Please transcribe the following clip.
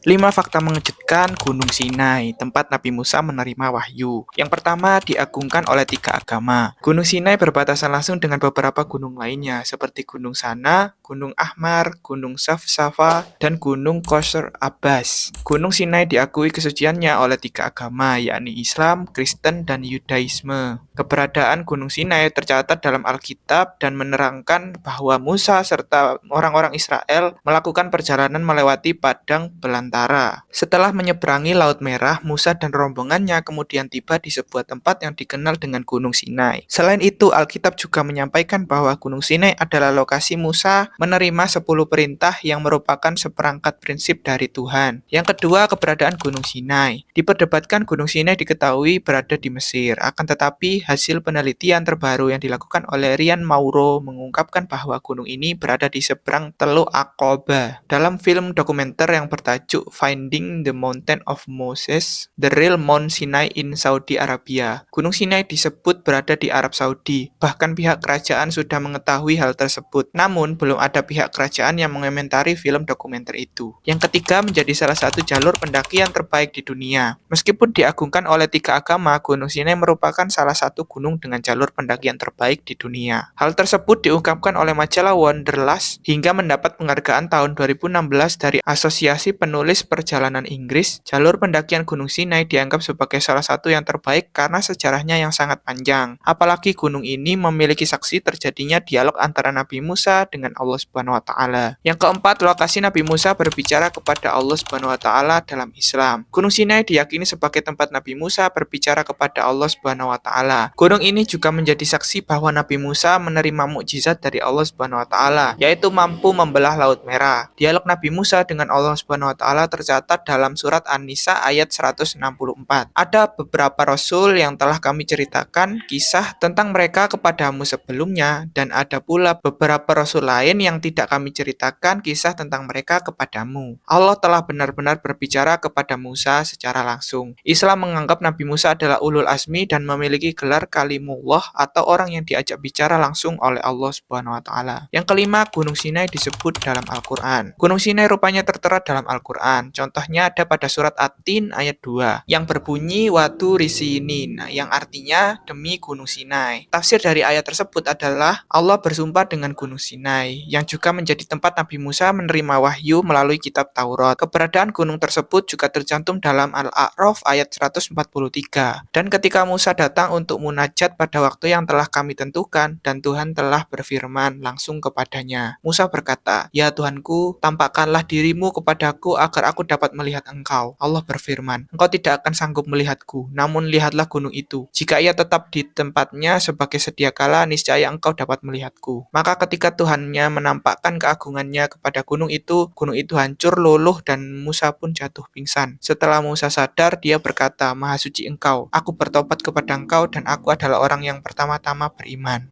5 fakta mengejutkan Gunung Sinai, tempat Nabi Musa menerima wahyu. Yang pertama, diagungkan oleh 3 agama. Gunung Sinai berbatasan langsung dengan beberapa gunung lainnya, seperti Gunung Sana, Gunung Ahmar, Gunung Safsafa, dan Gunung Qasr Abbas. Gunung Sinai diakui kesuciannya oleh 3 agama, yakni Islam, Kristen, dan Yudaisme. Keberadaan Gunung Sinai tercatat dalam Alkitab dan menerangkan bahwa Musa serta orang-orang Israel melakukan perjalanan melewati padang belantara. Setelah menyeberangi Laut Merah, Musa dan rombongannya kemudian tiba di sebuah tempat yang dikenal dengan Gunung Sinai. Selain itu, Alkitab juga menyampaikan bahwa Gunung Sinai adalah lokasi Musa menerima 10 perintah yang merupakan seperangkat prinsip dari Tuhan. Yang kedua, keberadaan Gunung Sinai. Diperdebatkan Gunung Sinai diketahui berada di Mesir, akan tetapi hasil penelitian terbaru yang dilakukan oleh Ryan Mauro mengungkapkan bahwa gunung ini berada di seberang Teluk Aqaba. Dalam film dokumenter yang bertajuk Finding the Mountain of Moses, The Real Mount Sinai in Saudi Arabia, Gunung Sinai disebut berada di Arab Saudi. Bahkan pihak kerajaan sudah mengetahui hal tersebut. Namun, belum ada pihak kerajaan yang mengomentari film dokumenter itu. Yang ketiga, menjadi salah satu jalur pendakian terbaik di dunia. Meskipun diagungkan oleh 3 agama, Gunung Sinai merupakan salah satu gunung dengan jalur pendakian terbaik di dunia. Hal tersebut diungkapkan oleh majalah Wanderlust hingga mendapat penghargaan tahun 2016 dari Asosiasi Penulis Perjalanan Inggris. Jalur pendakian Gunung Sinai dianggap sebagai salah satu yang terbaik karena sejarahnya yang sangat panjang. Apalagi gunung ini memiliki saksi terjadinya dialog antara Nabi Musa dengan Allah Subhanahu wa taala. Yang keempat, lokasi Nabi Musa berbicara kepada Allah Subhanahu wa taala dalam Islam. Gunung Sinai diyakini sebagai tempat Nabi Musa berbicara kepada Allah Subhanahu wa taala. Gunung ini juga menjadi saksi bahwa Nabi Musa menerima mukjizat dari Allah Subhanahu wa taala, yaitu mampu membelah Laut Merah. Dialog Nabi Musa dengan Allah Subhanahu wa taala tercatat dalam surat An-Nisa ayat 164. Ada beberapa rasul yang telah kami ceritakan kisah tentang mereka kepadamu sebelumnya, dan ada pula beberapa rasul lain yang tidak kami ceritakan kisah tentang mereka kepadamu. Allah telah benar-benar berbicara kepada Musa secara langsung. Islam menganggap Nabi Musa adalah ulul azmi dan memiliki gelar kalimullah atau orang yang diajak bicara langsung oleh Allah Subhanahu wa taala. Yang kelima, Gunung Sinai disebut dalam Al-Qur'an. Gunung Sinai rupanya tertera dalam Al-Qur'an. Contohnya ada pada surat At-Tin ayat 2 yang berbunyi watu risinin, yang artinya demi Gunung Sinai. Tafsir dari ayat tersebut adalah Allah bersumpah dengan Gunung Sinai yang juga menjadi tempat Nabi Musa menerima wahyu melalui kitab Taurat. Keberadaan gunung tersebut juga tercantum dalam Al-A'raf ayat 143. Dan ketika Musa datang untuk munajat pada waktu yang telah kami tentukan, dan Tuhan telah berfirman langsung kepadanya. Musa berkata, "Ya Tuhanku, tampakkanlah dirimu kepadaku agar aku dapat melihat engkau." Allah berfirman, "Engkau tidak akan sanggup melihatku, namun lihatlah gunung itu. Jika ia tetap di tempatnya sebagai sedia kala, niscaya engkau dapat melihatku." Maka ketika Tuhannya menampakkan keagungannya kepada gunung itu hancur luluh dan Musa pun jatuh pingsan. Setelah Musa sadar, dia berkata, "Maha suci engkau, aku bertobat kepada engkau dan aku adalah orang yang pertama-tama beriman."